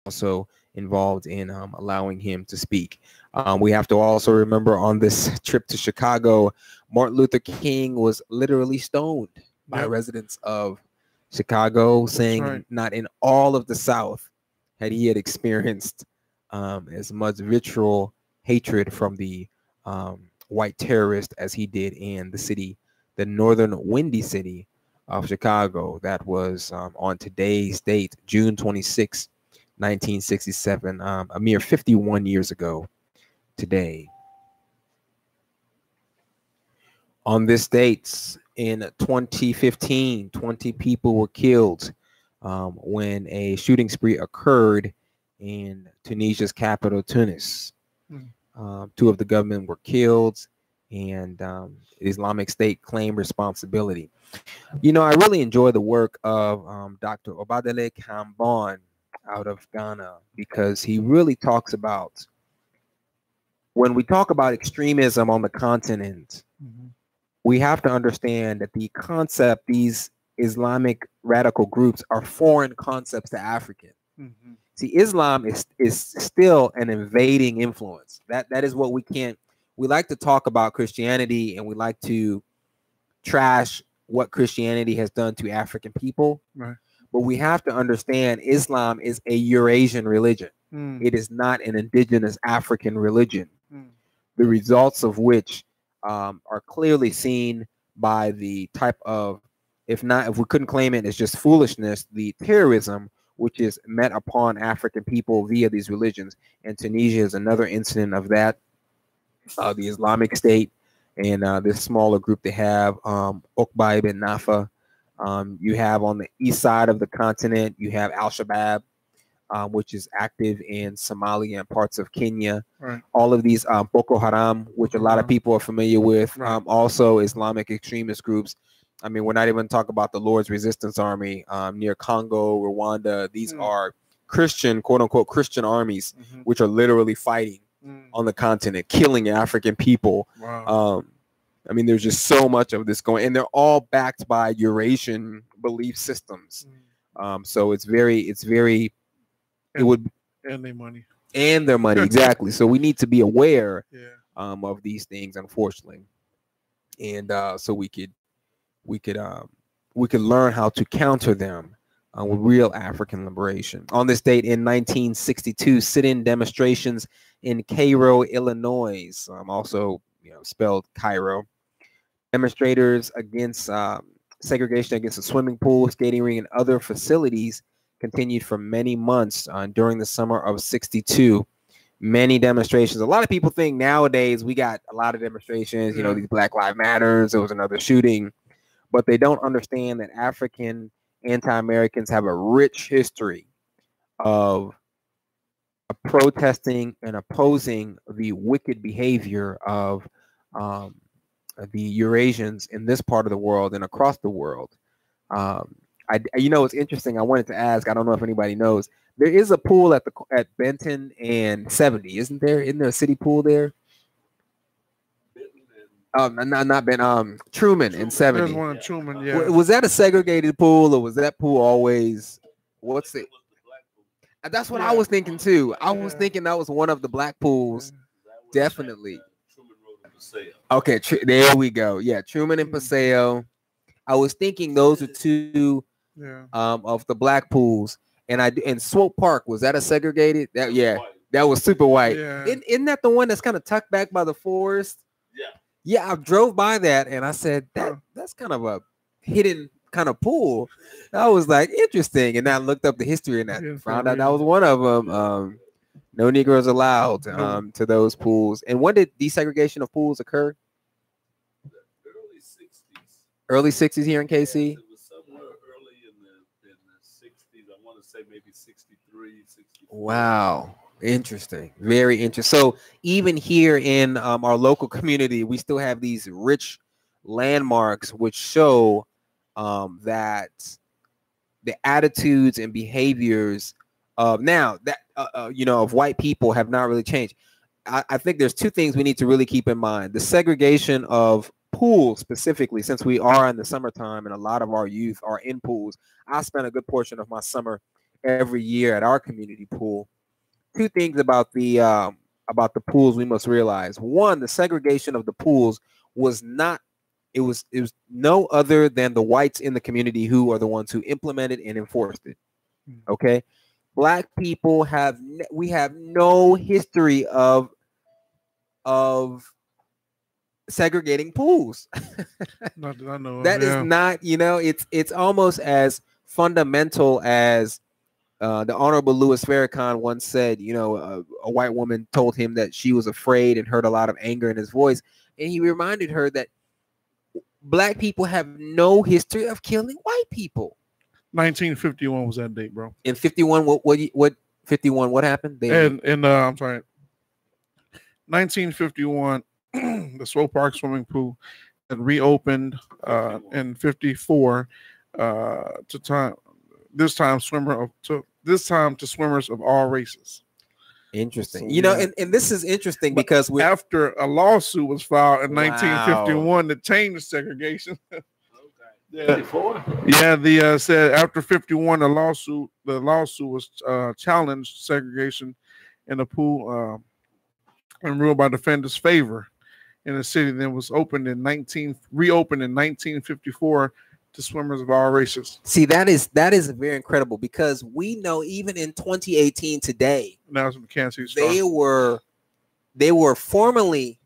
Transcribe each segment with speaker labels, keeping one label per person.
Speaker 1: also involved in allowing him to speak. We have to also remember on this trip to Chicago, Martin Luther King was literally stoned by
Speaker 2: Yep.
Speaker 1: residents of Chicago, saying
Speaker 2: right.
Speaker 1: not in all of the South had experienced as much vitriol hatred from the white terrorist as he did in the city, the northern windy city of Chicago. That was on today's date, June 26, 1967, a mere 51 years ago today. On this date in 2015, 20 people were killed when a shooting spree occurred in Tunisia's capital, Tunis.
Speaker 2: Mm.
Speaker 1: Two of the government were killed, and Islamic State claimed responsibility. You know, I really enjoy the work of Dr. Obadele Kambon out of Ghana, because he really talks about, when we talk about extremism on the continent,
Speaker 2: Mhm.
Speaker 1: we have to understand that the concept, these Islamic radical groups, are foreign concepts to African.
Speaker 2: Mhm.
Speaker 1: See, Islam is still an invading influence. That is what we can't. We like to talk about Christianity, and we like to trash what Christianity has done to African people.
Speaker 2: Right.
Speaker 1: But we have to understand Islam is a Eurasian religion.
Speaker 2: Mm.
Speaker 1: It is not an indigenous African religion,
Speaker 2: Mm.
Speaker 1: the results of which are clearly seen by the type of, if we couldn't claim it as just foolishness, the terrorism which is met upon African people via these religions. And Tunisia is another incident of that. The Islamic State and this smaller group they have, Uqba ibn Nafa. You have on the east side of the continent, you have Al-Shabaab, which is active in Somalia and parts of Kenya.
Speaker 2: Right.
Speaker 1: All of these, Boko Haram, which a lot of people are familiar with,
Speaker 2: Right.
Speaker 1: also Islamic extremist groups. I mean, we're not even talking about the Lord's Resistance Army near Congo, Rwanda. These are Christian, quote unquote, Christian armies, which are literally fighting on the continent, killing African people.
Speaker 2: Wow.
Speaker 1: I mean, there's just so much of this going, and they're all backed by Eurasian belief systems. So it's very, it would,
Speaker 2: and their money.
Speaker 1: And their money, exactly. So we need to be aware of these things, unfortunately, and so we could learn how to counter them with real African liberation. On this date in 1962, sit-in demonstrations in Cairo, Illinois, also spelled Cairo. Demonstrators against segregation against a swimming pool, skating ring, and other facilities continued for many months during the summer of '62. Many demonstrations. A lot of people think nowadays we got a lot of demonstrations, these Black Lives Matters, there was another shooting, but they don't understand that African anti-Americans have a rich history of protesting and opposing the wicked behavior of the Eurasians in this part of the world and across the world. It's interesting. I wanted to ask. I don't know if anybody knows. There is a pool at Benton and 70, isn't there? Isn't there a city pool there? Not Ben. Truman and 70.
Speaker 2: There's one in Truman. Yeah.
Speaker 1: Was that a segregated pool, or was that pool always? What's it? That's what I was thinking too. I was thinking that was one of the black pools. Definitely. Okay, there we go. Yeah, Truman and Paseo. I was thinking those are two of the black pools. And Swope Park, was that a segregated? That was super white.
Speaker 2: Yeah.
Speaker 1: Isn't that the one that's kind of tucked back by the forest? Yeah, I drove by that and I said that's kind of a hidden kind of pool. I was like, interesting. And I looked up the history and I found out that was one of them. No Negroes allowed to those pools. And when did desegregation of pools occur?
Speaker 3: Early 60s.
Speaker 1: Early 60s here in KC?
Speaker 3: It was somewhere early in the 60s. I want to say maybe 63, 64.
Speaker 1: Wow. Interesting. Very interesting. So even here in our local community, we still have these rich landmarks which show that the attitudes and behaviors of now that of white people have not really changed. I think there's two things we need to really keep in mind. The segregation of pools specifically, since we are in the summertime and a lot of our youth are in pools. I spent a good portion of my summer every year at our community pool. Two things about the pools we must realize. One, the segregation of the pools was not. It was no other than the whites in the community who are the ones who implemented and enforced it. Okay, Black people we have no history of segregating pools.
Speaker 2: Not that I know of,
Speaker 1: That is not, it's almost as fundamental as the Honorable Louis Farrakhan once said. A white woman told him that she was afraid and heard a lot of anger in his voice, and he reminded her that Black people have no history of killing white people.
Speaker 2: 1951 was that date, bro.
Speaker 1: In 51, what 51? What happened?
Speaker 2: I'm sorry. 1951, the Swope Park swimming pool had reopened in 54 this time to swimmers of all races.
Speaker 1: Interesting. And this is interesting because
Speaker 2: after a lawsuit was filed in 1951 to change the segregation. Yeah, said after 51 the lawsuit was challenged segregation in the pool and ruled by defendants' favor in the city. Then was reopened in 1954 to swimmers of all races.
Speaker 1: See, that is very incredible, because we know even in 2018 today,
Speaker 2: now some Kansas
Speaker 1: they were formerly,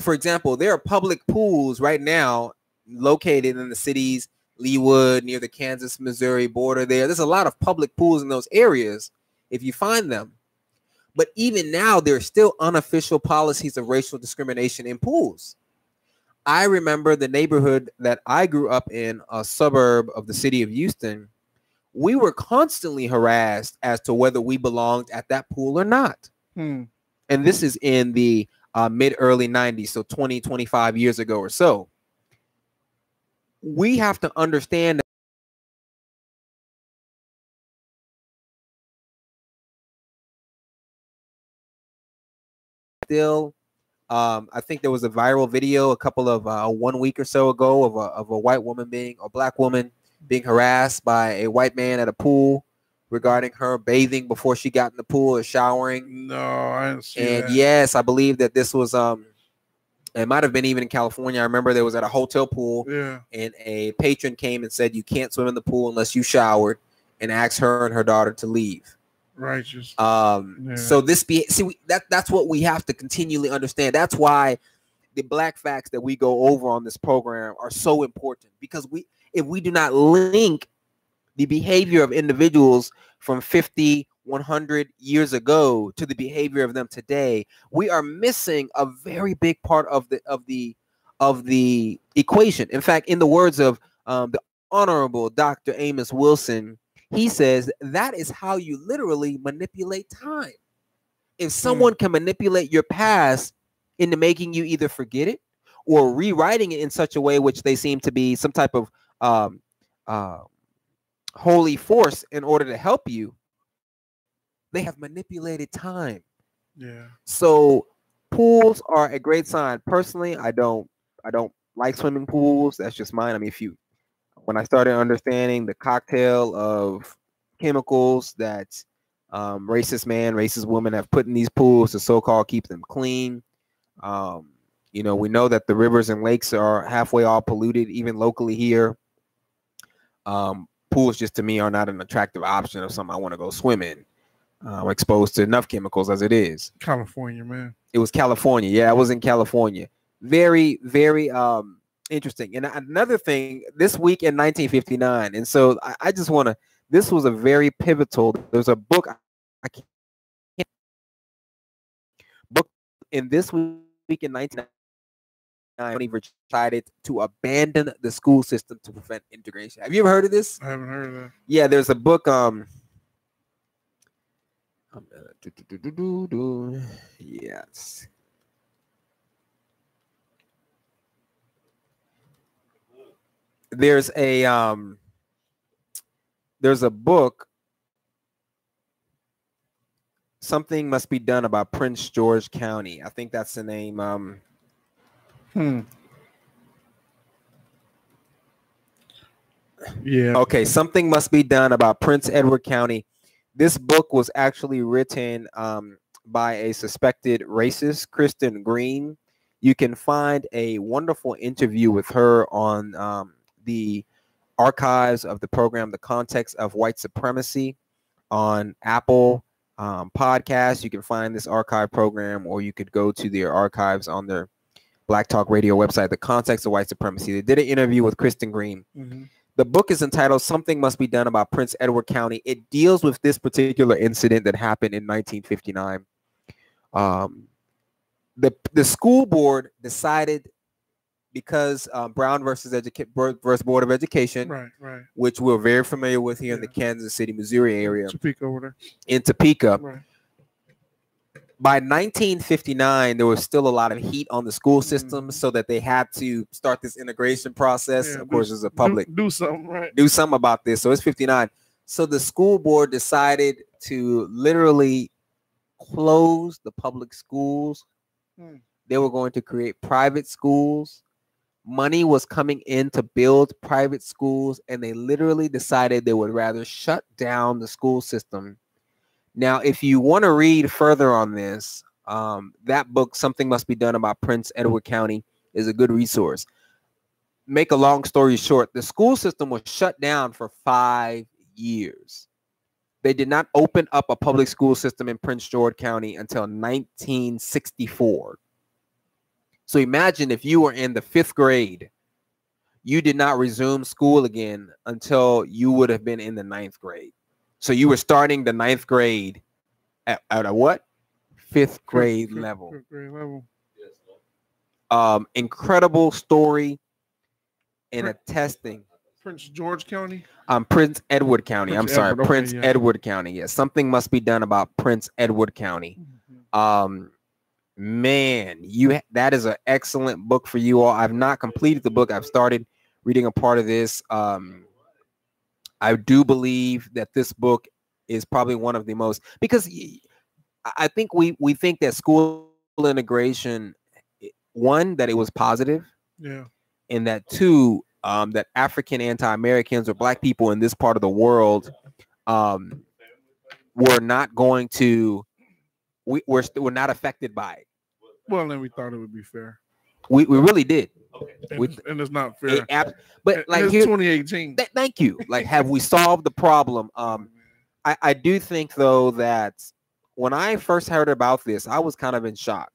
Speaker 1: for example, there are public pools right now located in the cities, Leawood, near the Kansas-Missouri border. There's a lot of public pools in those areas if you find them. But even now, there are still unofficial policies of racial discrimination in pools. I remember the neighborhood that I grew up in, a suburb of the city of Houston. We were constantly harassed as to whether we belonged at that pool or not. And this is in the mid-early 90s, so 20, 25 years ago or so. We have to understand that still, I think there was a viral video a couple of 1 week or so ago of a white woman a Black woman being harassed by a white man at a pool regarding her bathing before she got in the pool or showering.
Speaker 2: No, I didn't see
Speaker 1: and
Speaker 2: that.
Speaker 1: Yes, I believe that this was it might have been even in California. I remember there was at a hotel pool, and a patron came and said you can't swim in the pool unless you showered, and asked her and her daughter to leave.
Speaker 2: Righteous.
Speaker 1: So that's what we have to continually understand. That's why the Black facts that we go over on this program are so important, because if we do not link the behavior of individuals from 50, 100 years ago to the behavior of them today, we are missing a very big part of the equation. In fact, in the words of the Honorable Dr. Amos Wilson, he says that is how you literally manipulate time. If someone can manipulate your past into making you either forget it or rewriting it in such a way which they seem to be some type of holy force in order to help you, they have manipulated time.
Speaker 2: Yeah.
Speaker 1: So pools are a great sign. Personally, I don't like swimming pools. That's just mine. I mean, when I started understanding the cocktail of chemicals that racist man, racist woman have put in these pools to so-called keep them clean. We know that the rivers and lakes are halfway all polluted, even locally here. Pools just to me are not an attractive option of something I want to go swim in. I'm exposed to enough chemicals as it is.
Speaker 2: California, man.
Speaker 1: It was California. Yeah, I was in California. Very, very interesting. And another thing, this week in 1959, and so I just want to, this was a very pivotal, there's a book, book in this week in 1959, decided to abandon the school system to prevent integration. Have you ever heard of this?
Speaker 2: I haven't heard of that.
Speaker 1: Yeah, there's a book, yes. There's a book, Something Must Be Done About Prince George County. I think that's the name.
Speaker 2: Yeah.
Speaker 1: Okay, Something Must Be Done About Prince Edward County This book was actually written by a suspected racist, Kristen Green. You can find a wonderful interview with her on the archives of the program, The Context of White Supremacy, on Apple Podcasts. You can find this archive program, or you could go to their archives on their Black Talk Radio website, The Context of White Supremacy. They did an interview with Kristen Green. Mm-hmm. The book is entitled Something Must Be Done About Prince Edward County. It deals with this particular incident that happened in 1959. The school board decided, because Brown versus Board of Education,
Speaker 2: right,
Speaker 1: which we're very familiar with here in the Kansas City, Missouri area,
Speaker 2: Topeka over there.
Speaker 1: In Topeka.
Speaker 2: Right.
Speaker 1: By 1959, there was still a lot of heat on the school system, so that they had to start this integration process. Of course, as a public,
Speaker 2: do something, right?
Speaker 1: Do something about this. So it's 59. So the school board decided to literally close the public schools. They were going to create private schools. Money was coming in to build private schools, and they literally decided they would rather shut down the school system. Now, if you want to read further on this, that book, Something Must Be Done About Prince Edward County, is a good resource. Make a long story short, the school system was shut down for 5 years. They did not open up a public school system in Prince George County until 1964. So imagine if you were in the 5th grade, you did not resume school again until you would have been in the 9th grade. So you were starting the 9th grade at a what? 5th grade level.
Speaker 2: 5th grade level.
Speaker 1: Incredible story and attesting.
Speaker 2: Prince George County?
Speaker 1: Prince Edward County.
Speaker 2: Prince
Speaker 1: I'm sorry,
Speaker 2: Edward,
Speaker 1: Prince
Speaker 2: okay,
Speaker 1: Edward County. Yes, something must be done about Prince Edward County. Man, that is an excellent book for you all. I've not completed the book. I've started reading a part of this. I do believe that this book is probably one of the most, because I think we think that school integration, one, that it was positive, and that two, that African anti-Americans or Black people in this part of the world were not going to, we're not affected by it.
Speaker 2: Well, then we thought it would be fair.
Speaker 1: We really did.
Speaker 2: Okay. And it's not fair.
Speaker 1: But like
Speaker 2: it's
Speaker 1: here,
Speaker 2: 2018.
Speaker 1: Thank you. Like, have we solved the problem? I do think, though, that when I first heard about this, I was kind of in shock.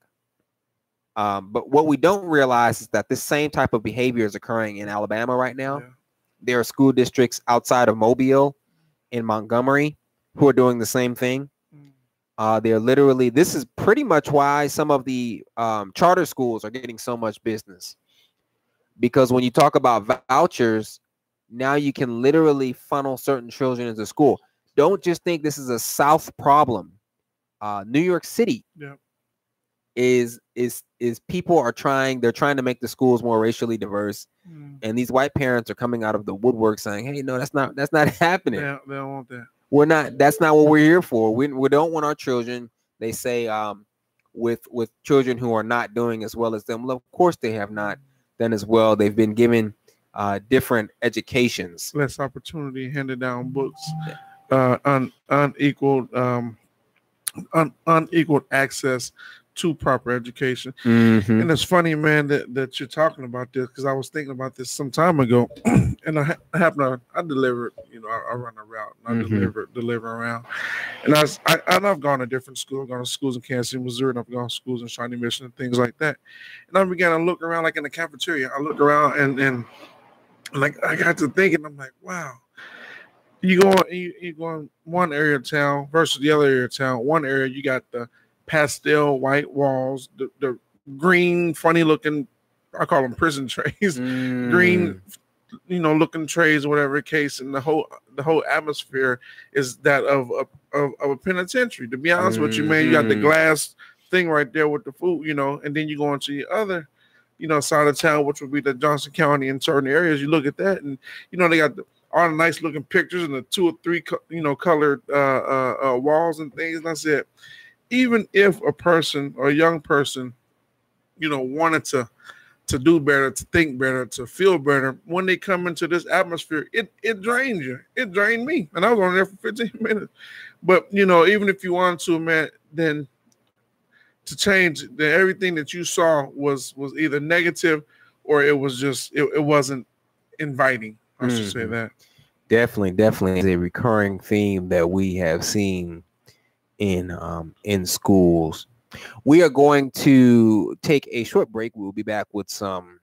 Speaker 1: But what we don't realize is that this same type of behavior is occurring in Alabama right now. There are school districts outside of Mobile, in Montgomery, who are doing the same thing. They're literally, this is pretty much why some of the charter schools are getting so much business. Because when you talk about vouchers, now you can literally funnel certain children into school. Don't just think this is a South problem. New York City is people are trying to make the schools more racially diverse. And these white parents are coming out of the woodwork saying, hey, no, that's not happening.
Speaker 2: Yeah, they don't want that.
Speaker 1: That's not what we're here for. We don't want our children, they say, with children who are not doing as well as them. Well, of course they have not done as well. They've been given different educations,
Speaker 2: less opportunity, handed down books, unequaled access to proper education. And it's funny, man, that you're talking about this, because I was thinking about this some time ago. And I delivered, I run a route and I deliver around. And I've gone to different schools. I've gone to schools in Kansas City, Missouri, and I've gone to schools in Shawnee Mission and things like that. And I began to look around, like in the cafeteria. I looked around and like I got to thinking, I'm like, wow. You go in one area of town versus the other area of town. One area you got the pastel white walls, the green, funny looking, I call them prison trays, green, looking trays or whatever the case, and the whole atmosphere is that of a penitentiary. To be honest with you, man, you got the glass thing right there with the food, and then you go into the other, side of town, which would be the Johnson County in certain areas. You look at that, and they got all the nice looking pictures and the 2 or 3 colored walls and things. And I said, even if a person or a young person, wanted to do better, to think better, to feel better, when they come into this atmosphere, it drains you. It drained me. And I was on there for 15 minutes. But you know, even if you wanted to, man, then to change, then everything that you saw was either negative or it was just it wasn't inviting. I should say that.
Speaker 1: Definitely is a recurring theme that we have seen in schools. We are going to take a short break. We'll be back with some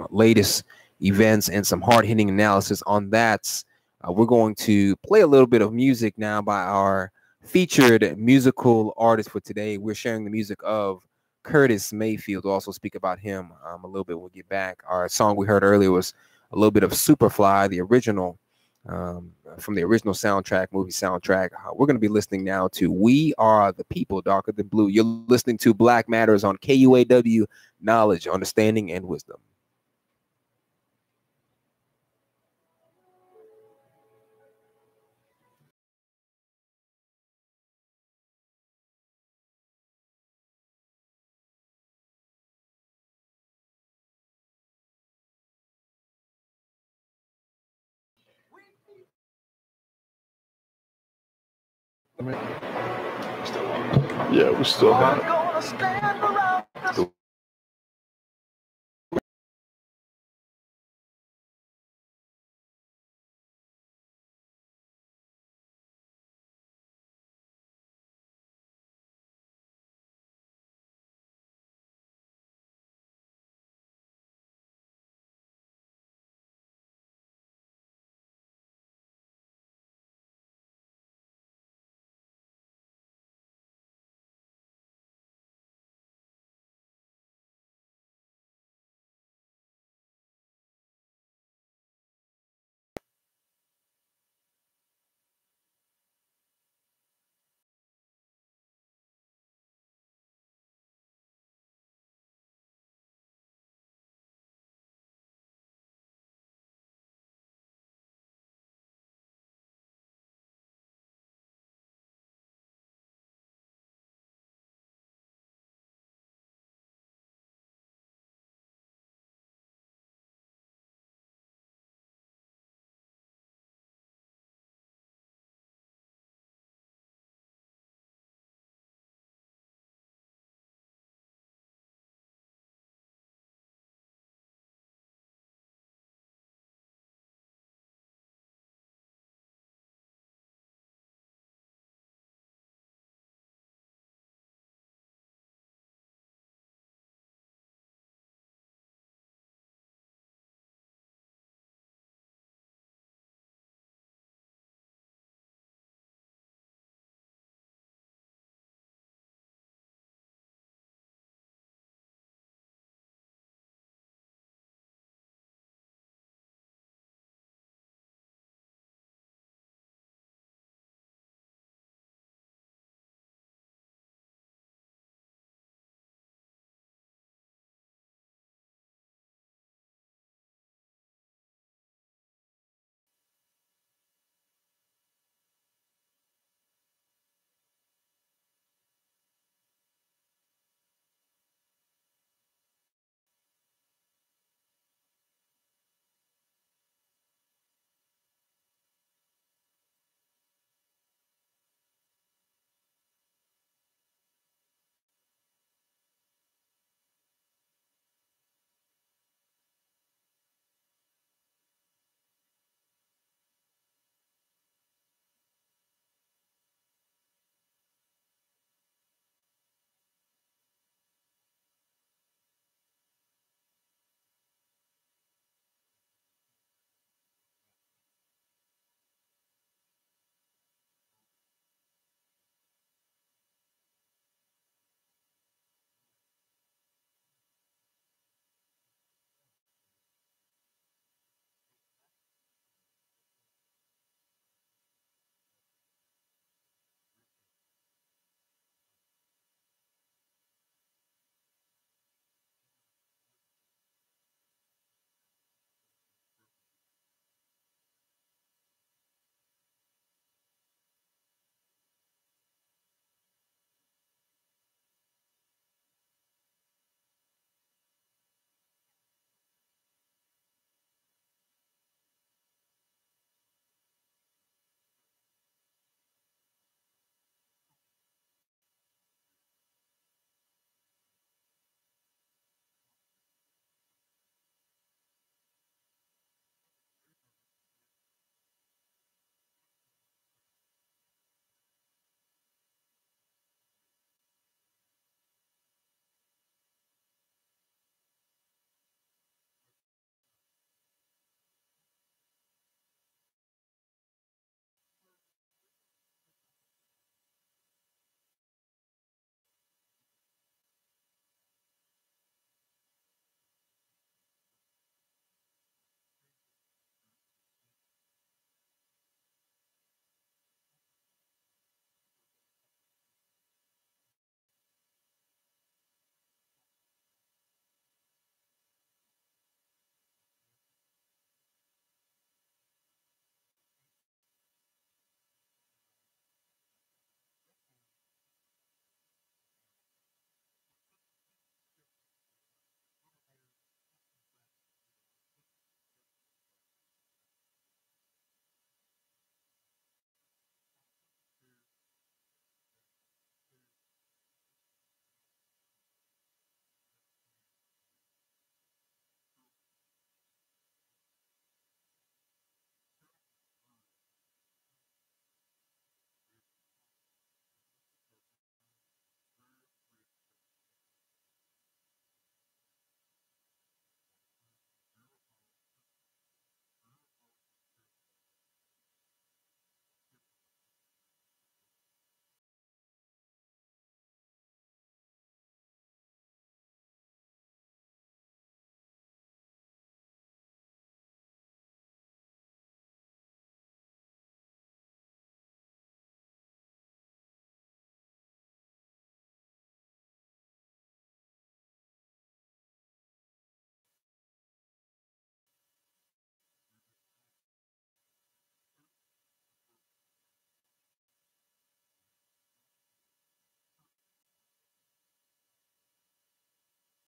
Speaker 1: latest events and some hard-hitting analysis on that. We're going to play a little bit of music now by our featured musical artist for today. We're sharing the music of Curtis Mayfield. We'll also speak about him a little bit when we get back. Our song we heard earlier was a little bit of Superfly, the original, from the original movie soundtrack. We're going to be listening now to We Are the People, Darker Than Blue. You're listening to Black Matters on KUAW, Knowledge, Understanding, and Wisdom.
Speaker 2: Yeah, we still have.